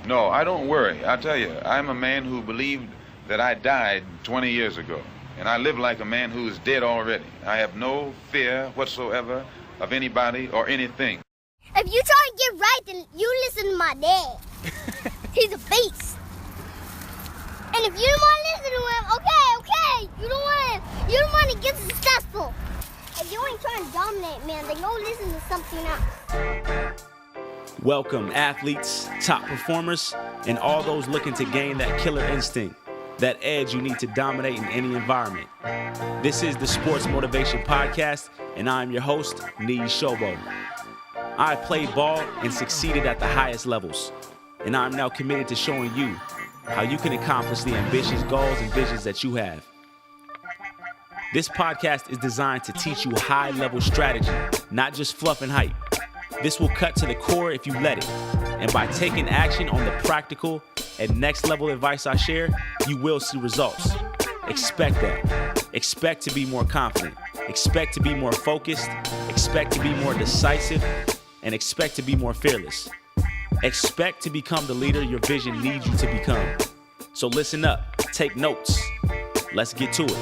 No, I don't worry. I tell you, I'm a man who believed that I died 20 years ago. And I live like a man who is dead already. I have no fear whatsoever of anybody or anything. If you try to get right, then you listen to my dad. He's a beast. And if you don't want to listen to him, okay. You don't want to get successful. If you ain't trying to dominate, man, then go listen to something else. Welcome, athletes, top performers, and all those looking to gain that killer instinct, that edge you need to dominate in any environment. This is the Sports Motivation Podcast, and I'm your host, Niyi Sobo. I played ball and succeeded at the highest levels, and I'm now committed to showing you how you can accomplish the ambitious goals and visions that you have. This podcast is designed to teach you high-level strategy, not just fluff and hype. This will cut to the core if you let it. And by taking action on the practical and next level advice I share, you will see results. Expect that. Expect to be more confident. Expect to be more focused. Expect to be more decisive. And expect to be more fearless. Expect to become the leader your vision needs you to become. So listen up. Take notes. Let's get to it.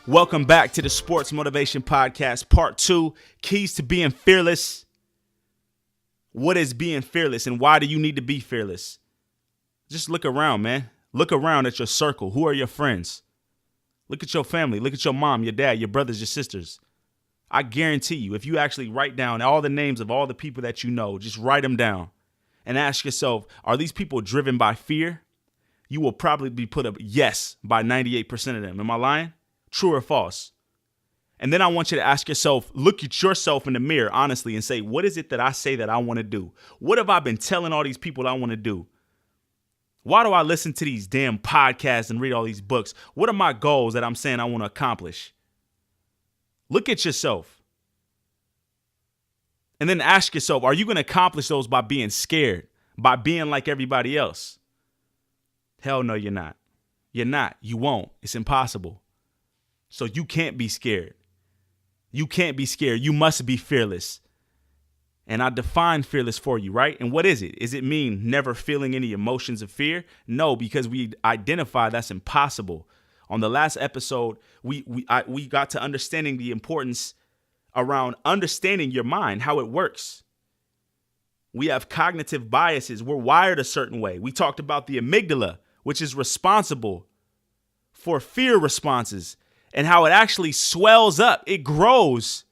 Welcome back to the Sports Motivation Podcast, Part 2, Keys to Being Fearless. What is being fearless and why do you need to be fearless? Just look around, man. Look around at your circle. Who are your friends? Look at your family. Look at your mom, your dad, your brothers, your sisters. I guarantee you, if you actually write down all the names of all the people that you know, just write them down and ask yourself, are these people driven by fear? You will probably be put a yes by 98% of them. Am I lying? True or false? And then I want you to ask yourself, look at yourself in the mirror, honestly, and say, what is it that I say that I want to do? What have I been telling all these people I want to do? Why do I listen to these damn podcasts and read all these books? What are my goals that I'm saying I want to accomplish? Look at yourself. And then ask yourself, are you going to accomplish those by being scared, by being like everybody else? Hell no, you're not. You're not. You won't. It's impossible. So you can't be scared. You can't be scared. You must be fearless. And I define fearless for you, right? And what is it? Does it mean never feeling any emotions of fear? No, because we identify that's impossible. On the last episode, we got to understanding the importance around understanding your mind, how it works. We have cognitive biases. We're wired a certain way. We talked about the amygdala, which is responsible for fear responses, and how it actually swells up. It grows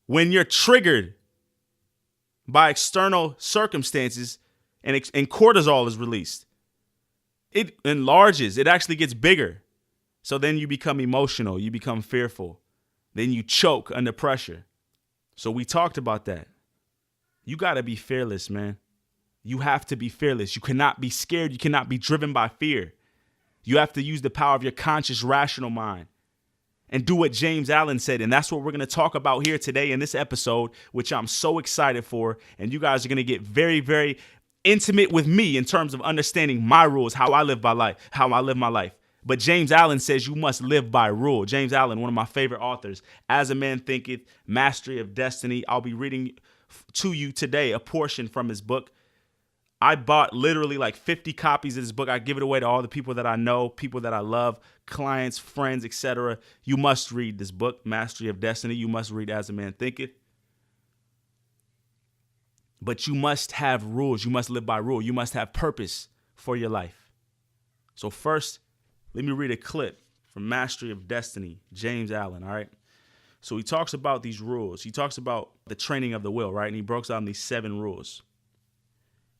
when you're triggered by external circumstances and cortisol is released. It enlarges. It actually gets bigger. So then you become emotional. You become fearful. Then you choke under pressure. So we talked about that. You got to be fearless, man. You have to be fearless. You cannot be scared. You cannot be driven by fear. You have to use the power of your conscious, rational mind and do what James Allen said. And that's what we're going to talk about here today in this episode, which I'm so excited for. And you guys are going to get very, very intimate with me in terms of understanding my rules, how I live my life. But James Allen says you must live by rule. James Allen, one of my favorite authors, As a Man Thinketh, Mastery of Destiny. I'll be reading to you today a portion from his book. I bought literally like 50 copies of this book. I give it away to all the people that I know, people that I love, clients, friends, etc. You must read this book, Mastery of Destiny. You must read As a Man Thinketh. But you must have rules. You must live by rule. You must have purpose for your life. So first, let me read a clip from Mastery of Destiny, James Allen, all right? So he talks about these rules. He talks about the training of the will, right? And he breaks down these 7 rules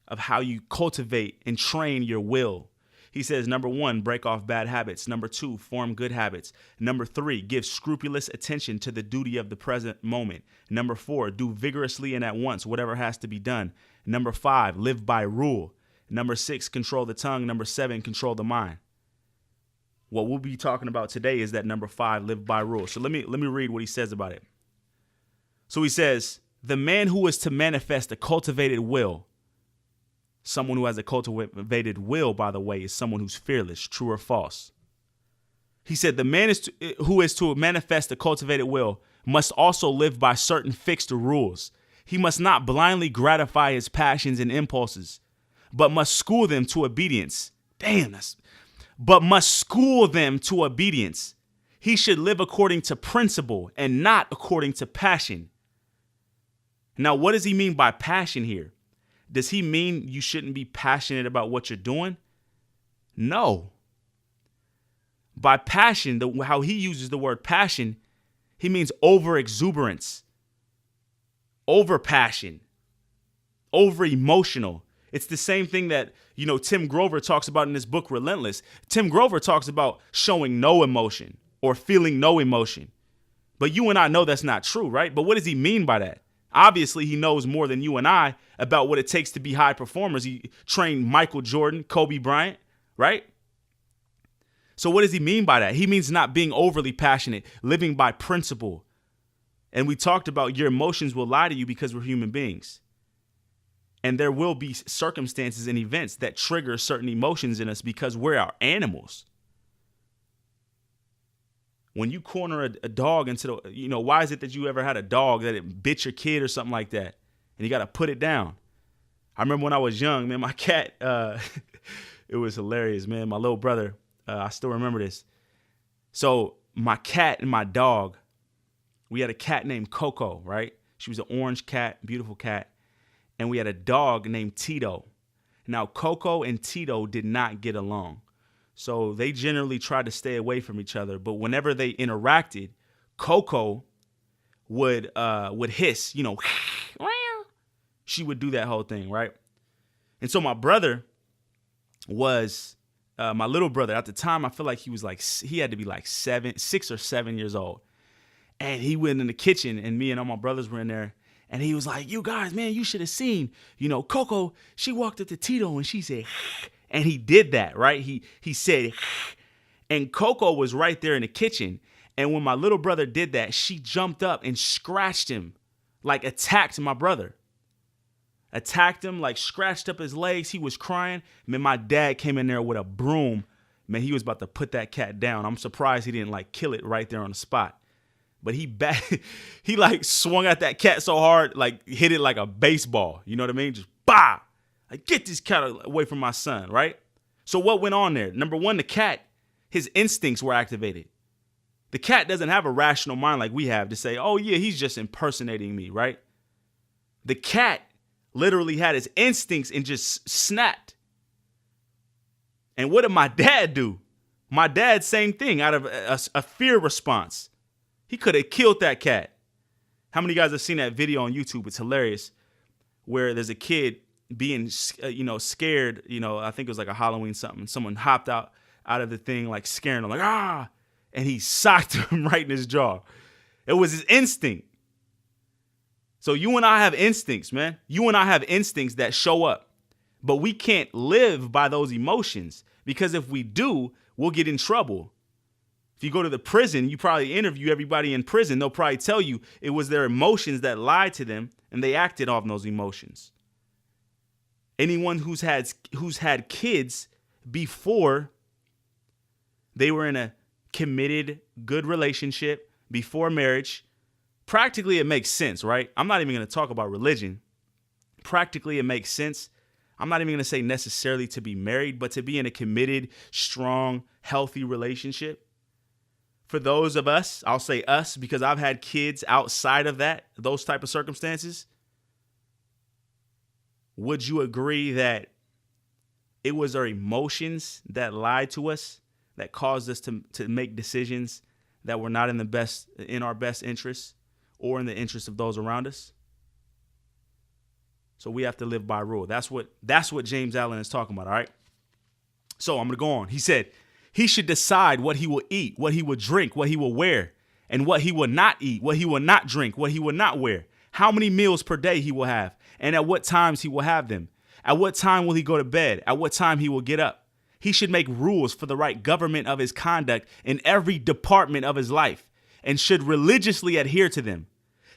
of how you cultivate and train your will. He says, number 1, break off bad habits. Number 2, form good habits. Number 3, give scrupulous attention to the duty of the present moment. Number 4, do vigorously and at once whatever has to be done. Number 5, live by rule. Number 6, control the tongue. Number 7, control the mind. What we'll be talking about today is that number 5, live by rule. So let me read what he says about it. So he says, the man who is to manifest a cultivated will Someone who has a cultivated will, by the way, is someone who's fearless. True or false? He said the man who is to manifest a cultivated will must also live by certain fixed rules. He must not blindly gratify his passions and impulses, but must school them to obedience. But must school them to obedience. He should live according to principle and not according to passion. Now, what does he mean by passion here? Does he mean you shouldn't be passionate about what you're doing? No. By passion, how he uses the word passion, he means over exuberance, over passion, over emotional. It's the same thing that, Tim Grover talks about in his book, Relentless. Tim Grover talks about showing no emotion or feeling no emotion. But you and I know that's not true, right? But what does he mean by that? Obviously, he knows more than you and I about what it takes to be high performers. He trained Michael Jordan, Kobe Bryant, right? So what does he mean by that? He means not being overly passionate, living by principle. And we talked about your emotions will lie to you because we're human beings. And there will be circumstances and events that trigger certain emotions in us because we're our animals. When you corner a dog into the, why is it that you ever had a dog that it bit your kid or something like that? And you got to put it down. I remember when I was young, man, my cat, it was hilarious, man. My little brother, I still remember this. So my cat and my dog, we had a cat named Coco, right? She was an orange cat, beautiful cat. And we had a dog named Tito. Now, Coco and Tito did not get along. So they generally tried to stay away from each other. But whenever they interacted, Coco would hiss, she would do that whole thing, right? And so my brother was, my little brother at the time, I feel like he had to be like 6 or 7 years old. And he went in the kitchen and me and all my brothers were in there. And he was like, you guys, man, you should have seen, Coco, she walked up to Tito and she said, and he did that, right? He said, and Coco was right there in the kitchen. And when my little brother did that, she jumped up and scratched him, like attacked my brother. Attacked him, like scratched up his legs. He was crying. Man, my dad came in there with a broom. Man, he was about to put that cat down. I'm surprised he didn't like kill it right there on the spot. But he like swung at that cat so hard, like hit it like a baseball. You know what I mean? Just bah! Like, get this cat away from my son, right? So what went on there? Number one, the cat, his instincts were activated. The cat doesn't have a rational mind like we have to say, oh yeah, he's just impersonating me, right? The cat literally had his instincts and just snapped. And what did my dad do? My dad, same thing, out of a fear response. He could have killed that cat. How many of you guys have seen that video on YouTube? It's hilarious, where there's a kid being, scared. I think it was like a Halloween something. Someone hopped out of the thing, like scaring him, like, ah, and he socked him right in his jaw. It was his instinct. So you and I have instincts, man. You and I have instincts that show up, but we can't live by those emotions because if we do, we'll get in trouble. If you go to the prison, you probably interview everybody in prison. They'll probably tell you it was their emotions that lied to them and they acted on those emotions. Anyone who's had kids before they were in a committed, good relationship, before marriage, practically it makes sense, right? I'm not even going to talk about religion. Practically it makes sense. I'm not even going to say necessarily to be married, but to be in a committed, strong, healthy relationship. For those of us, I'll say us because I've had kids outside of those type of circumstances. Would you agree that it was our emotions that lied to us, that caused us to make decisions that were not in our best interests or in the interests of those around us? So we have to live by rule. That's what James Allen is talking about, all right? So I'm going to go on. He said, he should decide what he will eat, what he will drink, what he will wear, and what he will not eat, what he will not drink, what he will not wear, how many meals per day he will have, and at what times he will have them. At what time will he go to bed? At what time he will get up? He should make rules for the right government of his conduct in every department of his life and should religiously adhere to them.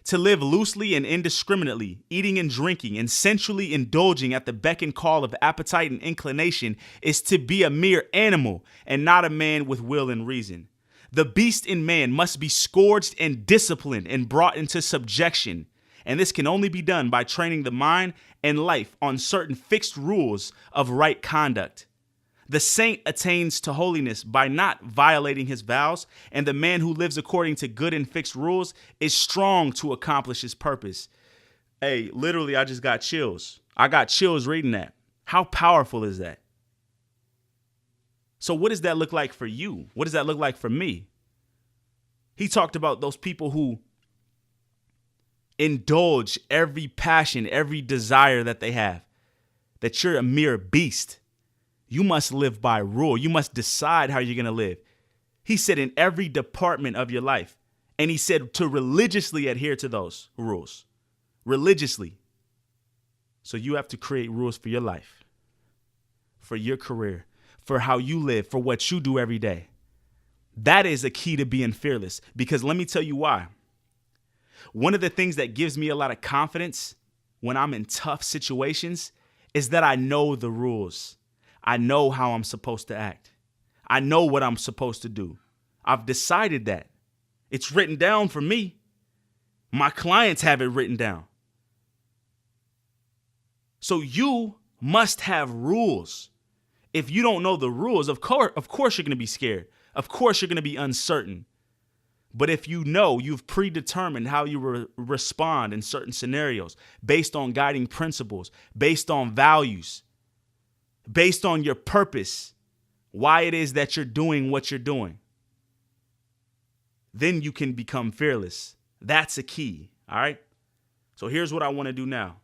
To live loosely and indiscriminately, eating and drinking and sensually indulging at the beck and call of appetite and inclination is to be a mere animal and not a man with will and reason. The beast in man must be scourged and disciplined and brought into subjection. And this can only be done by training the mind and life on certain fixed rules of right conduct. The saint attains to holiness by not violating his vows, and the man who lives according to good and fixed rules is strong to accomplish his purpose. Hey, literally, I just got chills. I got chills reading that. How powerful is that? So what does that look like for you? What does that look like for me? He talked about those people who indulge every passion, every desire that they have, that you're a mere beast. You must live by rule. You must decide how you're going to live. He said in every department of your life. And he said to religiously adhere to those rules. Religiously. So you have to create rules for your life, for your career, for how you live, for what you do every day. That is a key to being fearless. Because let me tell you why. One of the things that gives me a lot of confidence when I'm in tough situations is that I know the rules. I know how I'm supposed to act. I know what I'm supposed to do. I've decided that. It's written down for me. My clients have it written down. So you must have rules. If you don't know the rules, of course you're going to be scared. Of course you're going to be uncertain. But if you know, you've predetermined how you respond in certain scenarios based on guiding principles, based on values, based on your purpose, why it is that you're doing what you're doing, then you can become fearless. That's a key. All right. So here's what I want to do now.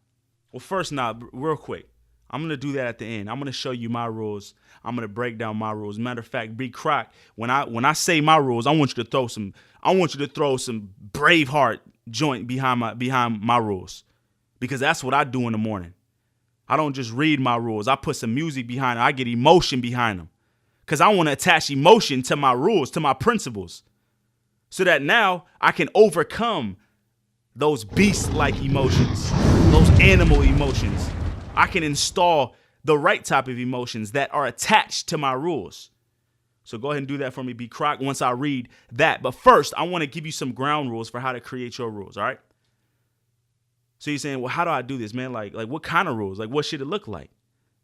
Well, first, now, real quick, I'm going to do that at the end. I'm going to show you my rules. I'm going to break down my rules. Matter of fact, B Croc, when I say my rules, I want you to throw some Braveheart joint behind my rules, because that's what I do in the morning. I don't just read my rules. I put some music behind it. I get emotion behind them because I want to attach emotion to my rules, to my principles, so that now I can overcome those beast-like emotions, those animal emotions. I can install the right type of emotions that are attached to my rules. So go ahead and do that for me, B Croc, once I read that. But first, I want to give you some ground rules for how to create your rules, all right? So you're saying, well, how do I do this, man? Like what kind of rules? Like, what should it look like?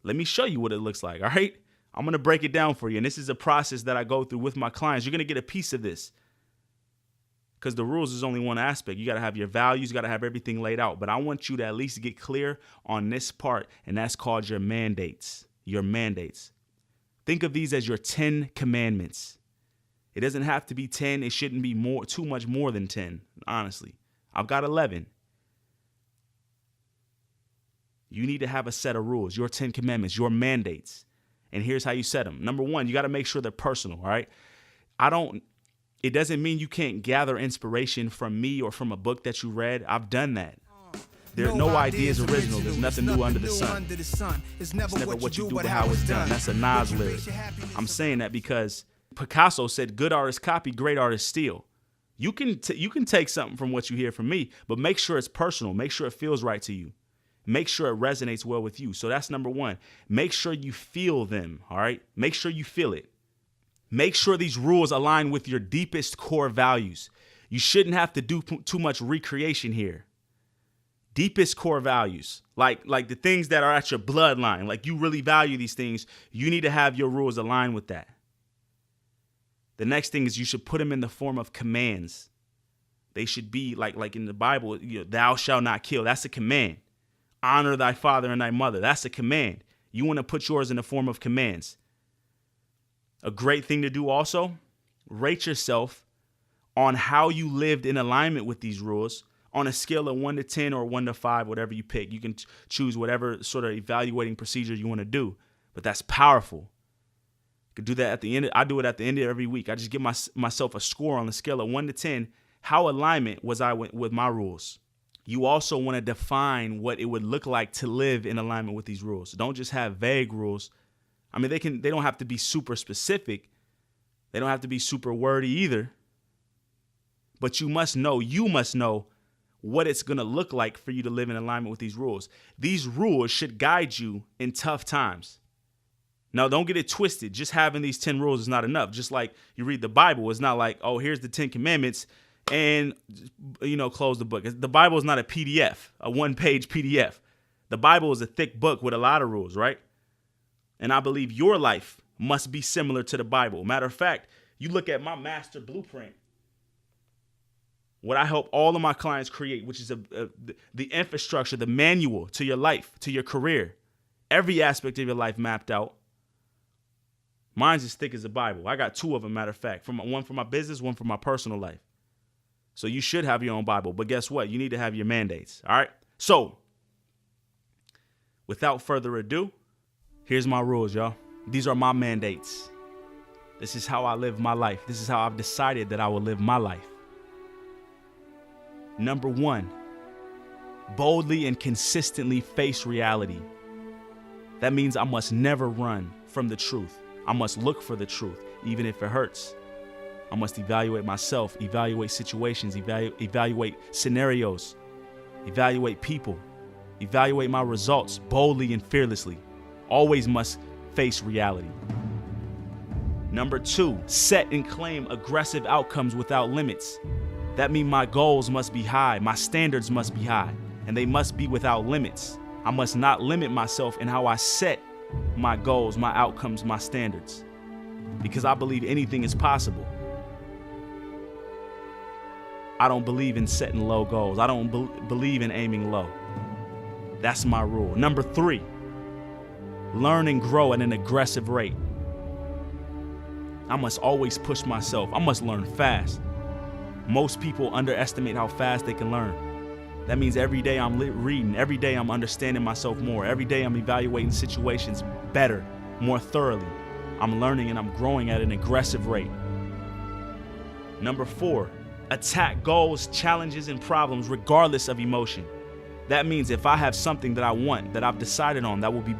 Let me show you what it looks like, all right? I'm going to break it down for you. And this is a process that I go through with my clients. You're going to get a piece of this because the rules is only one aspect. You got to have your values. You got to have everything laid out. But I want you to at least get clear on this part, and that's called your mandates. Your mandates. Think of these as your 10 commandments. It doesn't have to be 10. It shouldn't be too much more than 10, honestly. I've got 11. You need to have a set of rules, your 10 commandments, your mandates. And here's how you set them. Number one, you got to make sure they're personal, all right? It doesn't mean you can't gather inspiration from me or from a book that you read. I've done that. There's no ideas original. There's nothing new under the sun. It's never what you do, but how it's done. That's a Nas lyric. I'm saying that because Picasso said, good artists copy, great artists steal. You can take something from what you hear from me, but make sure it's personal. Make sure it feels right to you. Make sure it resonates well with you. So that's number one. Make sure you feel them, all right? Make sure you feel it. Make sure these rules align with your deepest core values. You shouldn't have to do too much recreation here. Deepest core values, like the things that are at your bloodline, like you really value these things, you need to have your rules align with that. The next thing is you should put them in the form of commands. They should be like in the Bible, thou shalt not kill. That's a command. Honor thy father and thy mother. That's a command. You want to put yours in the form of commands. A great thing to do also, rate yourself on how you lived in alignment with these rules on a scale of 1 to 10 or 1 to 5, whatever you pick. You can choose whatever sort of evaluating procedure you want to do, but that's powerful. You could do that at the end. I do it at the end of every week. I just give myself a score on the scale of 1 to 10. How alignment was I with my rules? You also want to define what it would look like to live in alignment with these rules. Don't just have vague rules. I mean, they don't have to be super specific. They don't have to be super wordy either. But you must know what it's going to look like for you to live in alignment with these rules. These rules should guide you in tough times. Now, don't get it twisted. Just having these 10 rules is not enough. Just like you read the Bible, it's not like, oh, here's the 10 commandments and, close the book. The Bible is not a PDF, a one-page PDF. The Bible is a thick book with a lot of rules, right? And I believe your life must be similar to the Bible. Matter of fact, you look at my master blueprint, what I help all of my clients create, which is the infrastructure, the manual to your life, to your career, every aspect of your life mapped out. Mine's as thick as the Bible. I got 2 of them, matter of fact, one for my business, one for my personal life. So you should have your own Bible, but guess what? You need to have your mandates, all right? So without further ado, here's my rules, y'all. These are my mandates. This is how I live my life. This is how I've decided that I will live my life. Number 1, boldly and consistently face reality. That means I must never run from the truth. I must look for the truth, even if it hurts. I must evaluate myself, evaluate situations, evaluate scenarios, evaluate people, evaluate my results boldly and fearlessly. Always must face reality. Number 2, set and claim aggressive outcomes without limits. That means my goals must be high, my standards must be high, and they must be without limits. I must not limit myself in how I set my goals, my outcomes, my standards, because I believe anything is possible. I don't believe in setting low goals. I don't believe in aiming low. That's my rule. Number 3, learn and grow at an aggressive rate. I must always push myself. I must learn fast. Most people underestimate how fast they can learn. That means every day I'm reading, every day I'm understanding myself more, every day I'm evaluating situations better, more thoroughly. I'm learning and I'm growing at an aggressive rate. Number 4, attack goals, challenges, and problems regardless of emotion. That means if I have something that I want, that I've decided on, that will be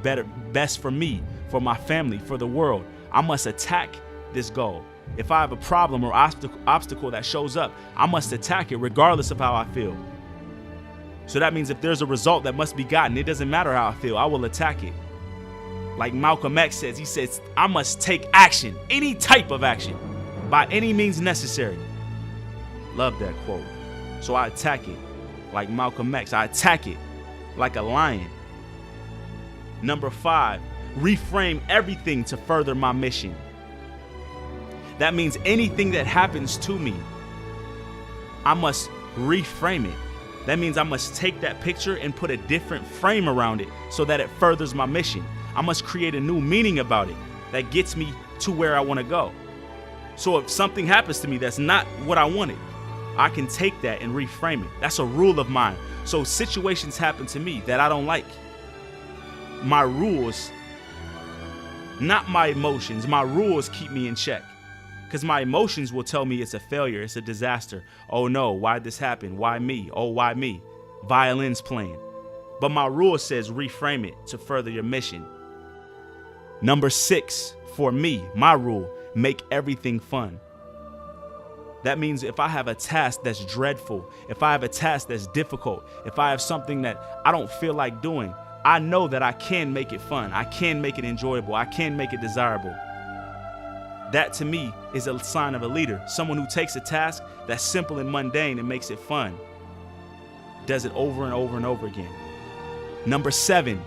best for me, for my family, for the world, I must attack this goal. If I have a problem or obstacle that shows up, I must attack it regardless of how I feel. So that means if there's a result that must be gotten, it doesn't matter how I feel, I will attack it. Like Malcolm X says, he says, I must take action, any type of action, by any means necessary. Love that quote. So I attack it like Malcolm X. I attack it like a lion. Number 5, reframe everything to further my mission. That means anything that happens to me, I must reframe it. That means I must take that picture and put a different frame around it so that it furthers my mission. I must create a new meaning about it that gets me to where I want to go. So if something happens to me that's not what I wanted, I can take that and reframe it. That's a rule of mine. So situations happen to me that I don't like. My rules, not my emotions, my rules keep me in check. Because my emotions will tell me it's a failure, it's a disaster. Oh no, why'd this happen? Why me? Oh, why me? Violins playing. But my rule says reframe it to further your mission. Number 6, for me, my rule, make everything fun. That means if I have a task that's dreadful, if I have a task that's difficult, if I have something that I don't feel like doing, I know that I can make it fun. I can make it enjoyable. I can make it desirable. That to me is a sign of a leader. Someone who takes a task that's simple and mundane and makes it fun. Does it over and over and over again. Number 7,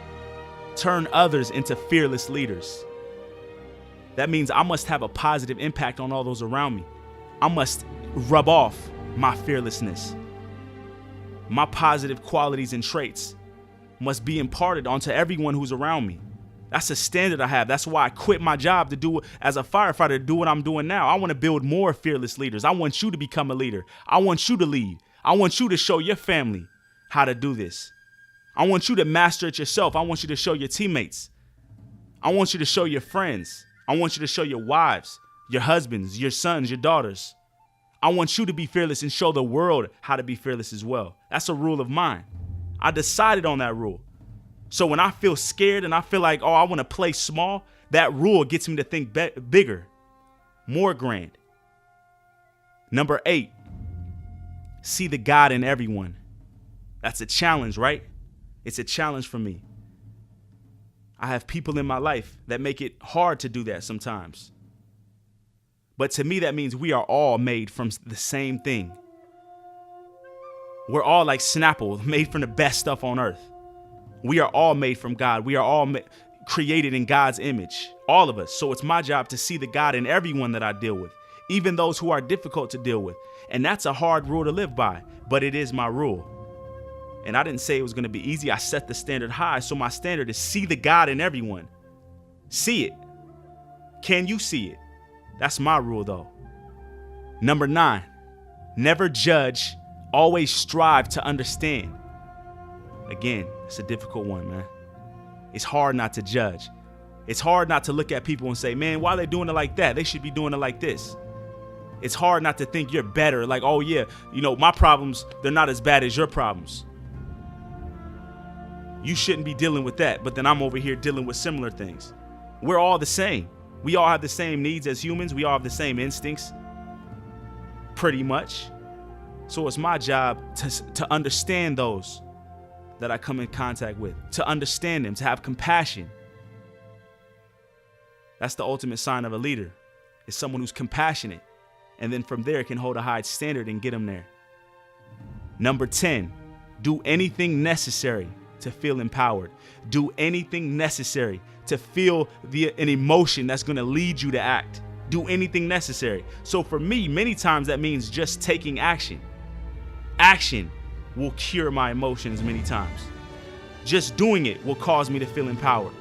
turn others into fearless leaders. That means I must have a positive impact on all those around me. I must rub off my fearlessness. My positive qualities and traits must be imparted onto everyone who's around me. That's a standard I have. That's why I quit my job to do as a firefighter, to do what I'm doing now. I want to build more fearless leaders. I want you to become a leader. I want you to lead. I want you to show your family how to do this. I want you to master it yourself. I want you to show your teammates. I want you to show your friends. I want you to show your wives, your husbands, your sons, your daughters. I want you to be fearless and show the world how to be fearless as well. That's a rule of mine. I decided on that rule. So when I feel scared and I feel like, oh, I want to play small, that rule gets me to think bigger, more grand. Number 8, see the God in everyone. That's a challenge, right? It's a challenge for me. I have people in my life that make it hard to do that sometimes. But to me, that means we are all made from the same thing. We're all like Snapple, made from the best stuff on earth. We are all made from God. We are all created in God's image, all of us. So it's my job to see the God in everyone that I deal with, even those who are difficult to deal with. And that's a hard rule to live by, but it is my rule. And I didn't say it was going to be easy. I set the standard high. So my standard is see the God in everyone. See it. Can you see it? That's my rule, though. Number 9, never judge. Always strive to understand. Again, it's a difficult one, man. It's hard not to judge. It's hard not to look at people and say, man, why are they doing it like that? They should be doing it like this. It's hard not to think you're better. Like, oh, yeah, my problems, they're not as bad as your problems. You shouldn't be dealing with that. But then I'm over here dealing with similar things. We're all the same. We all have the same needs as humans. We all have the same instincts, pretty much. So it's my job to understand those that I come in contact with, to understand them, to have compassion. That's the ultimate sign of a leader, is someone who's compassionate. And then from there can hold a high standard and get them there. Number 10, do anything necessary to feel empowered. Do anything necessary to feel an emotion that's going to lead you to act. Do anything necessary. So for me, many times that means just taking action. Action will cure my emotions many times. Just doing it will cause me to feel empowered.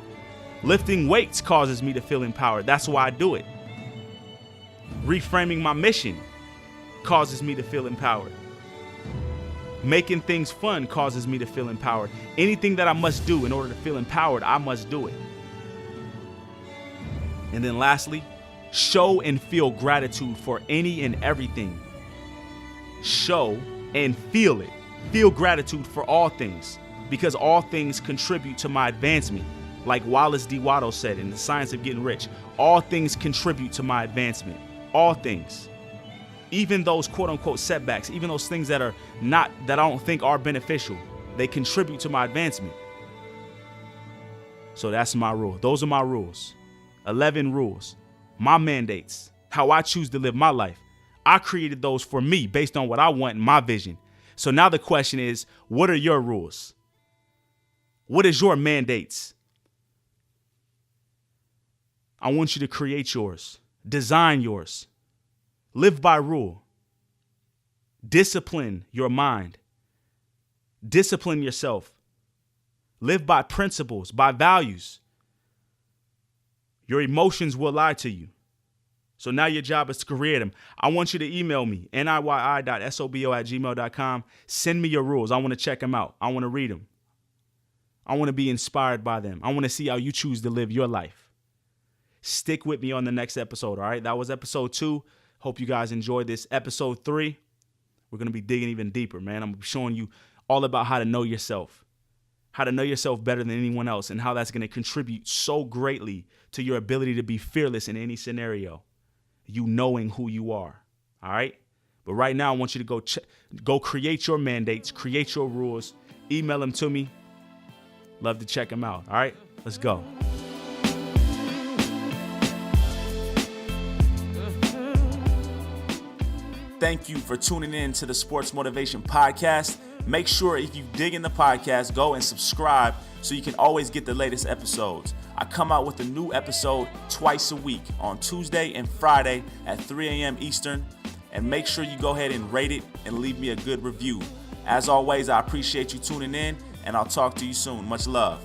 Lifting weights causes me to feel empowered. That's why I do it. Reframing my mission causes me to feel empowered. Making things fun causes me to feel empowered. Anything that I must do in order to feel empowered, I must do it. And then lastly, show and feel gratitude for any and everything. Show and feel it. Feel gratitude for all things, because all things contribute to my advancement. Like Wallace D. Watto said in The Science of Getting Rich, all things contribute to my advancement. All things. Even those quote unquote setbacks, even those things that I don't think are beneficial, they contribute to my advancement. So that's my rule. Those are my rules. 11 rules. My mandates. How I choose to live my life. I created those for me based on what I want in my vision. So now the question is, what are your rules? What is your mandates? I want you to create yours. Design yours. Live by rule. Discipline your mind. Discipline yourself. Live by principles, by values. Your emotions will lie to you. So now your job is to create them. I want you to email me, niyi.sobo@gmail.com. Send me your rules. I want to check them out. I want to read them. I want to be inspired by them. I want to see how you choose to live your life. Stick with me on the next episode, all right? That was episode 2. Hope you guys enjoyed this. Episode 3, we're going to be digging even deeper, man. I'm showing you all about how to know yourself, how to know yourself better than anyone else, and how that's going to contribute so greatly to your ability to be fearless in any scenario, you knowing who you are, all right? But right now, I want you to go create your mandates, create your rules, email them to me. Love to check them out, all right? Let's go. Thank you for tuning in to the Sports Motivation Podcast. Make sure if you dig in the podcast, go and subscribe so you can always get the latest episodes. I come out with a new episode twice a week on Tuesday and Friday at 3 a.m. Eastern. And make sure you go ahead and rate it and leave me a good review. As always, I appreciate you tuning in, and I'll talk to you soon. Much love.